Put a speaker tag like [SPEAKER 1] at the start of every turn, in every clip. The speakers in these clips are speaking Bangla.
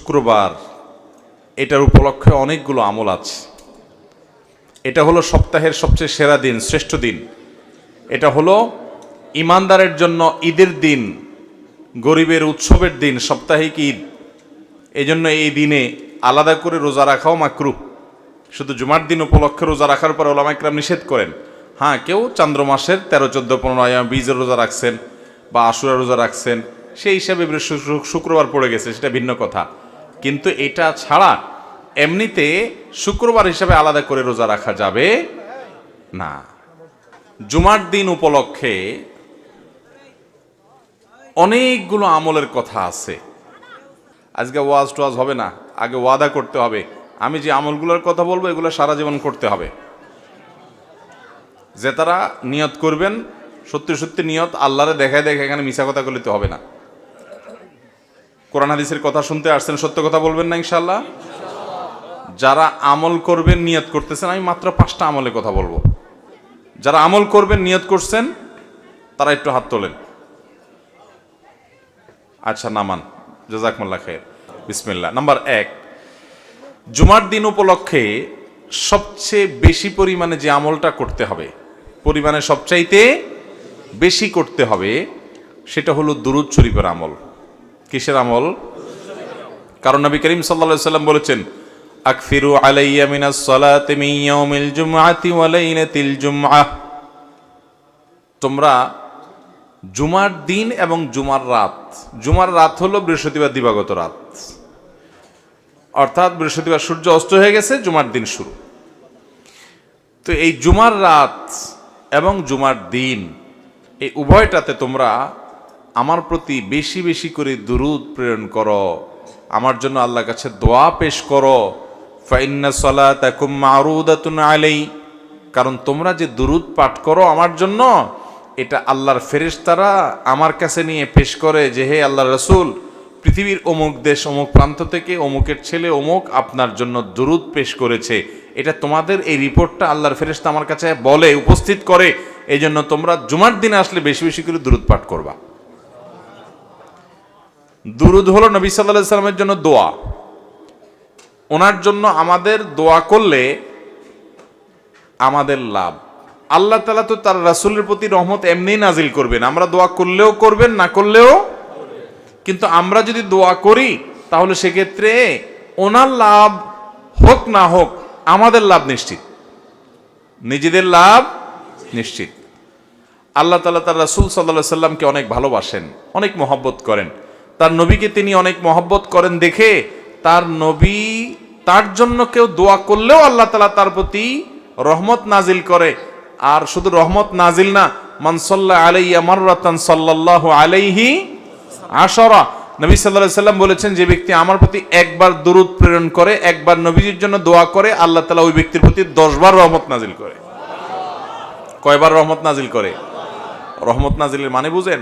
[SPEAKER 1] শুক্রবার, এটার উপলক্ষে অনেকগুলো আমল আছে। এটা হলো সপ্তাহের সবচেয়ে সেরা দিন, শ্রেষ্ঠ দিন। এটা হলো ইমানদারের জন্য ঈদের দিন, গরিবের উৎসবের দিন, সাপ্তাহিক ঈদ। এই জন্য এই দিনে আলাদা করে রোজা রাখাও মাকরুহ। শুধু জুমার দিন উপলক্ষে রোজা রাখার পর ওলামা ইকরাম নিষেধ করেন। হ্যাঁ, কেউ চান্দ্র মাসের 13, 14, 15 বীজের রোজা রাখছেন বা আশুরা রোজা রাখছেন, সেই হিসাবে শুক্রবার পড়ে গেছে, সেটা ভিন্ন কথা। কিন্তু এটা ছাড়া এমনিতে শুক্রবার হিসাবে আলাদা করে রোজা রাখা যাবে না। জুমার দিন উপলক্ষে অনেকগুলো আমলের কথা আছে। আজকে ওয়াজ টোয়াজ হবে না, আগে ওয়াদা করতে হবে। আমি যে আমলগুলোর কথা বলবো এগুলো সারা জীবন করতে হবে। যে তারা নিয়ত করবেন, সত্যি সত্যি নিয়ত, আল্লাহরে দেখায় দেখে এখানে মিছা কথা বলতে হবে না। কোরআন হাদিসের কথা শুনতে আসছেন, সত্য কথা বলবেন না ইনশাআল্লাহ। যারা আমল করবেন, নিয়ত করতেছেন, আমি মাত্র 5টা আমলের কথা বলবো। যারা আমল করবেন, নিয়ত করছেন, তারা একটু হাত তোলেন। আচ্ছা, নামান, জাযাকুমুল্লাহ খাইর। বিসমিল্লাহ। নাম্বার 1, জুমার দিন উপলক্ষে সবচেয়ে বেশি পরিমাণে যে আমলটা করতে হবে, পরিমাণে সবচাইতে বেশি করতে হবে, সেটা হলো দুরূদ শরীফের আমল। কিসের আমল? কারণ নবী করিম সাল্লাল্লাহু আলাইহি ওয়াসাল্লাম বলেছেন, আকফিরু আলাইয়া মিনাস সালাতি মিন ইয়াউমিল জুমআতি ওয়া লাইলাতিল জুমআহ। তোমরা জুমার দিন এবং জুমার রাত হলো বৃহস্পতিবার দিবাগত রাত, অর্থাৎ বৃহস্পতিবার সূর্য অস্ত হয়ে গেছে, জুমার দিন শুরু। তো এই জুমার রাত এবং জুমার দিন, এই উভয়টাতে তোমরা আমার প্রতি বেশি বেশি করে দুরূদ প্রেরণ করো, আমার জন্য আল্লাহর কাছে দোয়া পেশ করো। ফাইন্না সালাতাকুম মারুদাতুন আলাই, কারণ তোমরা যে দুরূদ পাঠ করো আমার জন্য, এটা আল্লাহর ফেরেশতারা আমার কাছে নিয়ে পেশ করে যে, হে আল্লাহর রাসূল, পৃথিবীর অমুক দেশ, অমুক প্রান্ত থেকে অমুকের ছেলে অমুক আপনার জন্য দুরূদ পেশ করেছে। এটা তোমাদের এই রিপোর্টটা আল্লাহর ফেরেশতা আমার কাছে বলে, উপস্থিত করে। এই জন্য তোমরা জুমার দিনে আসলে বেশি বেশি করে দুরূদ পাঠ করবা। দুরূদ হলো নবী সাল্লাল্লাহু আলাইহি সাল্লামের জন্য দোয়া। ওনার জন্য আমাদের দোয়া করলে আমাদের লাভ। আল্লাহ তাআলা তো তার রাসূলের প্রতি রহমত এমনি নাজিল করবেন, আমরা দোয়া করলেও করবেন, না করলেও। কিন্তু আমরা যদি দোয়া করি তাহলে সেক্ষেত্রে ওনার লাভ হোক না হোক আমাদের লাভ নিশ্চিত, নিজেদের লাভ নিশ্চিত। আল্লাহ তাআলা তার রাসূল সাল্লাল্লাহু আলাইহি সাল্লামকে অনেক ভালোবাসেন, অনেক মহব্বত করেন। তার নবীকে তিনি অনেক মহব্বত করেন দেখে তার নবী, তার জন্য কেউ দোয়া করলেও আল্লাহ তাআলা তার প্রতি রহমত নাজিল করে। আর শুধু রহমত নাজিল না, মান সাল্লা আলাইয়া মাররাতান সাল্লাল্লাহু আলাইহি আশরা। নবী সাল্লাল্লাহু আলাইহি সাল্লাম বলেছেন, যে ব্যক্তি আমার প্রতি একবার দুরূদ প্রেরণ করে, একবার নবীজির জন্য দোয়া করে, আল্লাহ তাআলা ওই ব্যক্তির প্রতি 10 বার রহমত নাজিল করে। কয়বার রহমত নাজিল করে? রহমত নাজিলের মানে বুঝেন?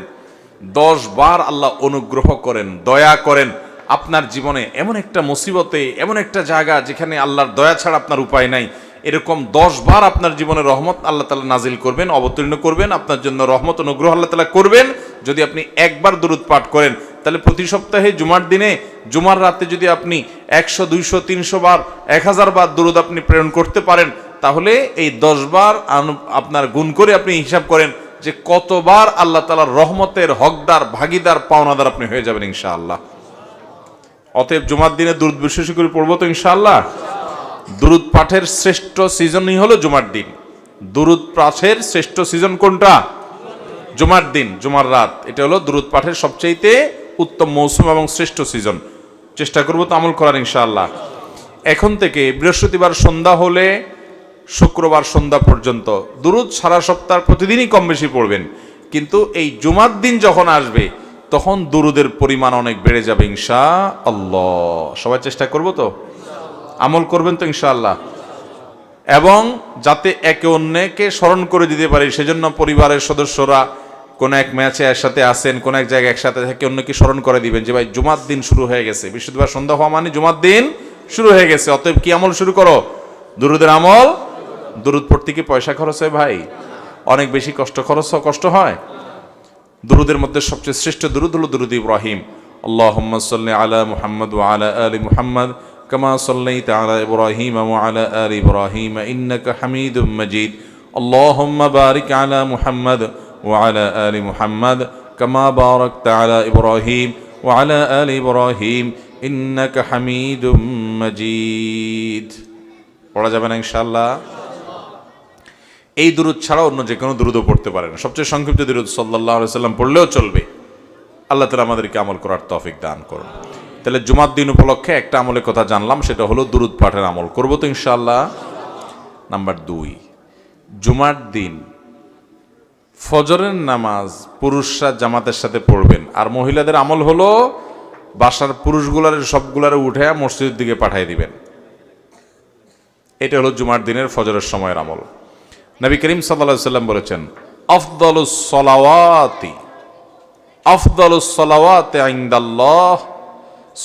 [SPEAKER 1] 10 বার আল্লাহ অনুগ্রহ করেন, দয়া করেন। আপনার জীবনে এমন একটা মুসিবতে, এমন একটা জায়গা যেখানে আল্লাহর দয়া ছাড়া আপনার উপায় নাই, এরকম 10 বার আপনার জীবনে রহমত আল্লাহ তাআলা নাজিল করবেন, অবতীর্ণ করবেন, আপনার জন্য রহমত অনুগ্রহ আল্লাহ তাআলা করবেন যদি আপনি একবার দুরূদ পাঠ করেন। তাহলে প্রতি সপ্তাহে জুমার দিনে, জুমার রাতে যদি আপনি 100, 200, 300 বার, 1000 বার দুরূদ আপনি প্রেরণ করতে পারেন, তাহলে এই 10 বার আপনার গুণ করে আপনি হিসাব করেন যে কতবার আল্লাহ তাআলার রহমতের হকদার, ভাগীদার, পাওনাদার আপনি হয়ে যাবেন ইনশাআল্লাহ। অতএব জুমার দিনে দুরূদ বিশেষ করে পড়বো তো ইনশাআল্লাহ। দুরূদ পাঠের শ্রেষ্ঠ সিজনই হলো জুমার দিন। দুরূদ পাঠের শ্রেষ্ঠ সিজন কোনটা? জুমার দিন, জুমার রাত। এটা হলো দুরূদ পাঠের সবচেয়ে উত্তম মৌসুম এবং শ্রেষ্ঠ সিজন। চেষ্টা করবো তো আমল করার ইনশাআল্লাহ। এখন থেকে বৃহস্পতিবার সন্ধ্যা হলে শুক্রবার সন্ধ্যা পর্যন্ত দুরূদ সারা সপ্তাহ প্রতিদিনই কম বেশি পড়বেন। কিন্তু এই জুমার দিন যখন আসবে তখন দুরূদের পরিমাণ অনেক বেড়ে যাবে ইনশাআল্লাহ। সবাই চেষ্টা করবো তো, আমল করবেন তো ইনশাআল্লাহ। এবং যাতে একে অন্যকে স্মরণ করে দিতে পারি, সেজন্য পরিবারের সদস্যরা কোন এক ম্যাচে একসাথে আসেন, কোন এক জায়গায় একসাথে থেকে অন্যকে স্মরণ করে দিবেন যে ভাই জুমার দিন শুরু হয়ে গেছে, বৃহস্পতিবার সন্ধ্যা হওয়া মানে জুমার দিন শুরু হয়ে গেছে। অতএব কি আমল শুরু করো? দুরূদের আমল। দুরূদ পড়তে কি পয়সা খরচ হয় ভাই? অনেক বেশি কষ্ট হয়। দুরূদের মধ্যে সবচেয়ে শ্রেষ্ঠ দুরূদ হলো দুরূদ ইব্রাহিম। আল্লাহুম্মা সাল্লি আলা মুহাম্মাদ ওয়া আলা আলি মুহাম্মাদ কামা সাল্লাইতা আলা ইব্রাহিম ওয়া আলা আলি ইব্রাহিম ইন্নাকা হামিদুম মাজিদ। আল্লাহুম্মা বারিক আলা মুহাম্মাদ ওয়া আলা আলি মুহাম্মাদ কামা বারাকতা আলা ইব্রাহিম ওয়া আলা আলি ইব্রাহিম ইন্নাকা হামিদুম মাজিদ। পড়া যাবে না ইনশাআল্লাহ? এই দুরূদ ছাড়া অন্য যে কোনো দুরূদও পড়তে পারেন। সবচেয়ে সংক্ষিপ্ত দুরূদ সাল্লাল্লাহু আলাইহি সাল্লাম পড়লেও চলবে। আল্লাহ তাআলা আমাদেরকে আমল করার তৌফিক দান করুন। তাহলে জুমার দিন উপলক্ষে একটা আমলের কথা জানলাম, সেটা হলো দুরূদ পাঠের আমল। করব তো ইনশাআল্লাহ? নাম্বার 2, জুমার দিন ফজরের নামাজ পুরুষরা জামাতের সাথে পড়বেন, আর মহিলাদের আমল হলো বাসার পুরুষগুলার সবগুলারে উঠে মসজিদের দিকে পাঠিয়ে দিবেন। এটা হলো জুমার দিনের ফজরের সময়ের আমল। নবী করিম সাল্লাল্লাহু আলাইহি সাল্লাম বলেছেন, আফদালুস সালাওয়াতি ইনদাল্লাহ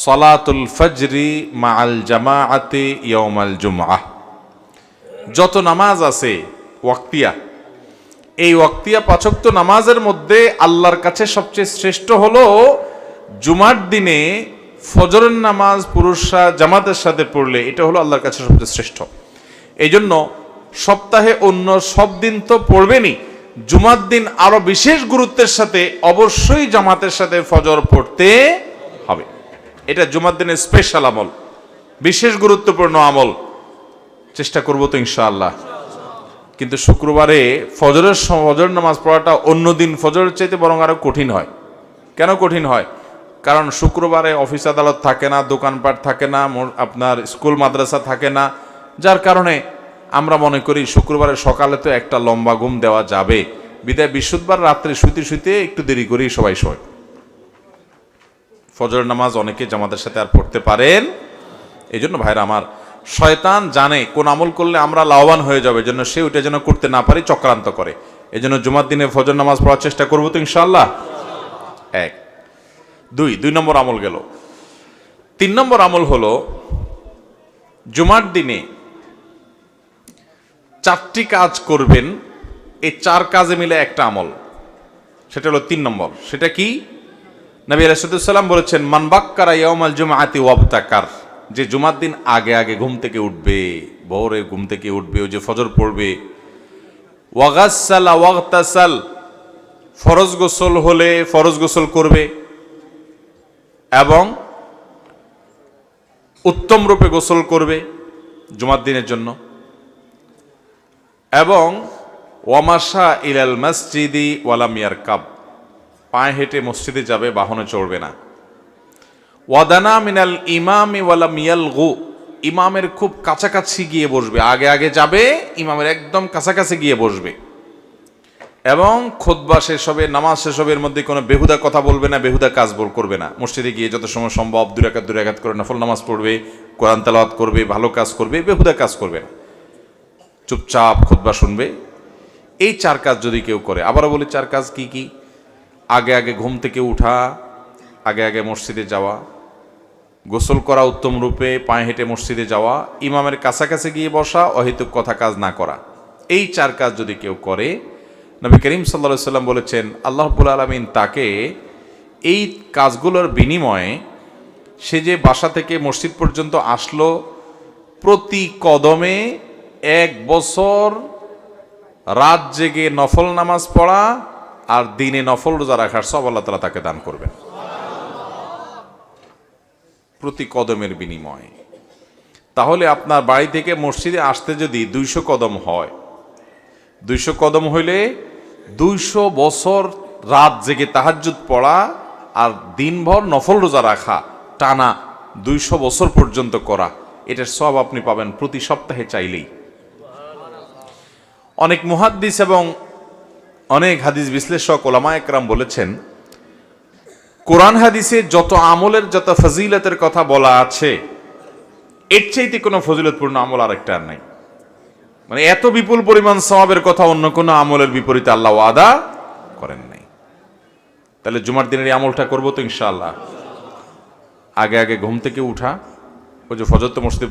[SPEAKER 1] সালাতুল ফজরি মাআল জামাআতি ইয়াউমাল জুমআহ। যত নামাজ আছে ওয়াক্তিয়া, এই ওয়াক্তিয়া 5 ওয়াক্ত নামাজের মধ্যে আল্লাহর কাছে সবচেয়ে শ্রেষ্ঠ হলো জুমার দিনে ফজরের নামাজ পুরুষরা জামাতের সাথে পড়লে এটা হলো আল্লাহর কাছে সবচেয়ে শ্রেষ্ঠ। এই জন্য সপ্তাহে অন্য সব দিন তো পড়বেনই, জুমার দিন আরো বিশেষ গুরুত্বের সাথে অবশ্যই জামাতের সাথে ফজর পড়তে হবে। এটা জুমার দিনের স্পেশাল আমল, বিশেষ গুরুত্বপূর্ণ আমল। চেষ্টা করবো তো ইনশাআল্লাহ। কিন্তু শুক্রবারে ফজর নামাজ পড়াটা অন্য দিন ফজরের চাইতে বরং আরো কঠিন হয়। কেন কঠিন হয়? কারণ শুক্রবারে অফিস আদালত থাকে না, দোকানপাট থাকে না, আপনার স্কুল মাদ্রাসা থাকে না, যার কারণে আমরা মনে করি শুক্রবারে সকালে তো একটা লম্বা ঘুম দেওয়া যাবে, বিদায় বৃহস্পতিবার রাত্রে শুইতে শুইতে একটু দেরি করেই সবাই শোয়। ফজর নামাজ অনেকে জামাতের সাথে আর পড়তে পারেন। এই জন্য ভাইরা আমার, শয়তান জানে কোন আমল করলে আমরা লাভবান হয়ে যাবে, জন্য সে ওইটা যেন করতে না পারি চক্রান্ত করে। এই জন্য জুমার দিনে ফজর নামাজ পড়ার চেষ্টা করবো তো ইনশাআল্লাহ। 1, 2 নম্বর আমল গেল। 3 নম্বর আমল হলো জুমার দিনে 4টি কাজ করবেন। এই 4 কাজে মিলে একটা আমল, সেটা হলো 3 নম্বর। সেটা কি? নবী আলাইহিস সালাম বলেছেন, মান বাক্কারা ইয়াউমাল জুমআতি ওয়াবতাকার, যে জুমার দিন আগে আগে ঘুম থেকে উঠবে, ভোরে ঘুম থেকে উঠবে, ওই যে ফজর পড়বে, ওয়াগাসসালা ওয়াগতাসাল, ফরজ গোসল হলে ফরজ গোসল করবে এবং উত্তম রূপে গোসল করবে জুমার দিনের জন্য, এবং ওয়ামাশা ইলাল মসজিদি ওয়ালাম ইয়ারকাব, পায়ে হেঁটে মসজিদে যাবে, বাহনে চড়বে না। ওয়াদানা মিনাল ইমামি ওয়ালাম ইয়ালগু, ইমামের খুব কাছাকাছি গিয়ে বসবে, আগে আগে যাবে, ইমামের একদম কাছাকাছি গিয়ে বসবে, এবং খুতবা শেষ হবে, নামাজ শেষ হবে, এর মধ্যে কোনো বেহুদা কথা বলবে না, বেহুদা কাজ করবে না। মসজিদে গিয়ে যত সময় সম্ভব 2 রাকাত করে নফল নামাজ পড়বে, কোরআন তেলাওয়াত করবে, ভালো কাজ করবে, বেহুদা কাজ করবে না, চুপচাপ খুতবা শুনবে। এই 4 কাজ যদি কেউ করে, আবারও বলি 4 কাজ কি কি? আগে আগে ঘুম থেকে উঠা, আগে আগে মসজিদে যাওয়া, গোসল করা উত্তম রূপে, পায়ে হেঁটে মসজিদে যাওয়া, ইমামের কাছাকাছি গিয়ে বসা, অহেতুক কথা কাজ না করা। এই 4 কাজ যদি কেউ করে, নবী করিম সাল্লাল্লাহু আলাইহি সাল্লাম বলেছেন, আল্লাহ রাব্বুল আলামিন তাকে এই কাজগুলোর বিনিময়ে, সে যে বাসা থেকে মসজিদ পর্যন্ত আসলো, প্রতি কদমে 1 বছর রাত জেগে নফল নামাজ পড়া আর দিনে নফল রোজা রাখার সব আল্লাহ তাআলা তাকে দান করবেন, প্রতি কদমের বিনিময়ে। তাহলে আপনার বাড়ি থেকে মসজিদে আসতে যদি 200 কদম হয়, 200 কদম হইলে 200 বছর রাত জেগে তাহাজ্জুদ পড়া আর দিনভর নফল রোজা রাখা, টানা 200 বছর পর্যন্ত করা, এটার সব আপনি পাবেন প্রতি সপ্তাহে চাইলেই। অনেক মুহাদ্দিস এবং অনেক হাদিস বিশ্লেষক ওলামা একরাম বলেছেন, কোরআন হাদিসে যত আমলের, যত ফজিলতের কথা বলা আছে, এর চাইতে কোনো ফজিলতপূর্ণ আমল আরেকটা আর নাই। মানে এত বিপুল পরিমাণ সওয়াবের কথা অন্য কোনো আমলের বিপরীতে আল্লাহ ওয়াদা করেন নাই। তাহলে জুমার দিনের এই আমলটা করবো তো ইনশাআল্লাহ। আগে আগে ঘুম থেকে উঠা, ওই যে ফজর তো মসজিদে